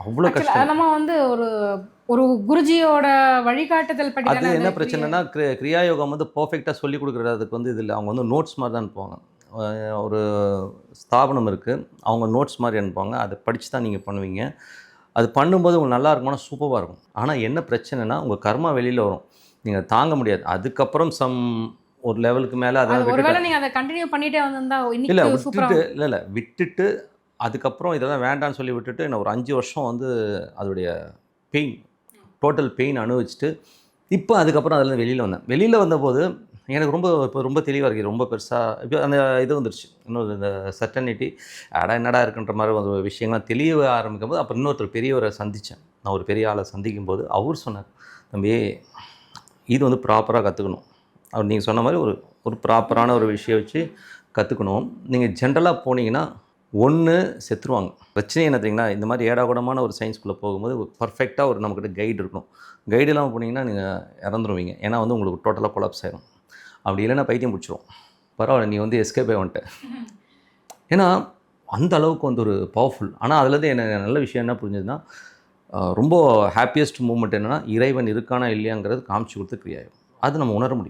அவ்வளோ கஷ்டம். நம்ம வந்து ஒரு ஒரு குருஜியோட வழிகாட்டுதல் படி அது என்ன பிரச்சனைனா, கிரியா யோகம் வந்து பர்ஃபெக்டாக சொல்லிக் கொடுக்குறதுக்கு வந்து இது இல்லை. அவங்க வந்து நோட்ஸ் மாதிரி தான் அனுப்புவாங்க. ஒரு ஸ்தாபனம் இருக்குது, அவங்க நோட்ஸ் மாதிரி அனுப்புவாங்க. அதை படித்து தான் நீங்கள் பண்ணுவீங்க. அது பண்ணும்போது உங்களுக்கு நல்லா இருக்கும்னா சூப்பராக இருக்கும். ஆனால் என்ன பிரச்சனைனா, உங்கள் கர்மா வெளியில் வரும், நீங்கள் தாங்க முடியாது. அதுக்கப்புறம் ஒரு லெவலுக்கு மேலே அதை ஒருவேளை நீங்கள் அதை கண்டினியூ பண்ணிகிட்டே வந்திருந்தா இல்லை இன்னைக்கு விட்டுட்டு இல்லை விட்டுட்டு அதுக்கப்புறம் இதெல்லாம் வேண்டான்னு சொல்லி விட்டுட்டு நான் ஒரு 5 வருஷம் வந்து அதோடைய பெயின், டோட்டல் பெயின் அனுபவிச்சுட்டு இப்போ அதுக்கப்புறம் அதில் வெளியில் வந்தேன். வெளியில் வந்தபோது எனக்கு இப்போ ரொம்ப தெளிவாக இருக்குது. ரொம்ப பெருசாக இப்போ அந்த இது வந்துருச்சு, இன்னொரு இந்த சர்டனிட்டி என்னடா இருக்குன்ற மாதிரி ஒரு விஷயங்கள்லாம் தெளிவ ஆரம்பிக்கும்போது, அப்புறம் இன்னொருத்தர் பெரியவரை சந்தித்தேன். நான் ஒரு பெரிய ஆளை சந்திக்கும்போது அவர் சொன்னார், தம்பி இது வந்து ப்ராப்பராக கற்றுக்கணும். அவர் நீங்கள் சொன்ன மாதிரி ஒரு ப்ராப்பரான ஒரு விஷயம் வச்சு கற்றுக்கணும். நீங்கள் ஜென்ரலாக போனீங்கன்னா ஒன்று செத்துருவாங்க. பிரச்சனை என்ன தெரியுங்களா, இந்த மாதிரி ஏடாகூடமான ஒரு சயின்ஸ்குள்ளே போகும்போது பர்ஃபெக்டாக ஒரு நம்மக்கிட்ட கைடு இருக்கணும். கைடு இல்லாமல் போனீங்கன்னா நீங்கள் இறந்துருவீங்க. ஏன்னா வந்து உங்களுக்கு டோட்டலாக கொலாப்ஸ் ஆகிடும். அப்படி இல்லைன்னா பைத்தியம் பிடிச்சிரும். பரவாயில்ல, நீ வந்து எஸ்கேப் ஆகி வந்துட்ட. ஏன்னா அந்த அளவுக்கு வந்து ஒரு பவர்ஃபுல். ஆனால் அதுலேருந்து எனக்கு நல்ல விஷயம் என்ன புரிஞ்சதுன்னா, ரொம்ப ஹாப்பியஸ்ட் மூமெண்ட் என்னென்னா, இறைவன் இருக்கானா இல்லையாங்கிறது காமிச்சு கொடுத்து கிரியாயும் அது நம்ம உணர முடியும்.